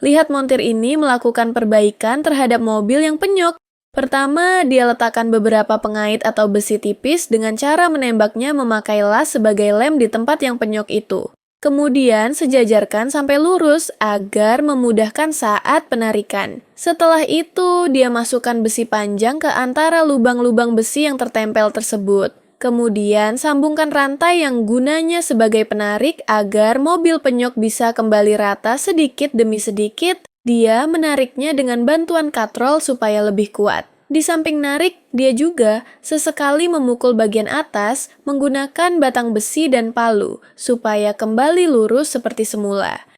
Lihat montir ini melakukan perbaikan terhadap mobil yang penyok. Pertama, dia letakkan beberapa pengait atau besi tipis dengan cara menembaknya memakai las sebagai lem di tempat yang penyok itu. Kemudian sejajarkan sampai lurus agar memudahkan saat penarikan. Setelah itu, dia masukkan besi panjang ke antara lubang-lubang besi yang tertempel tersebut. Kemudian sambungkan rantai yang gunanya sebagai penarik agar mobil penyok bisa kembali rata sedikit demi sedikit. Dia menariknya dengan bantuan katrol supaya lebih kuat. Di samping narik, dia juga sesekali memukul bagian atas menggunakan batang besi dan palu supaya kembali lurus seperti semula.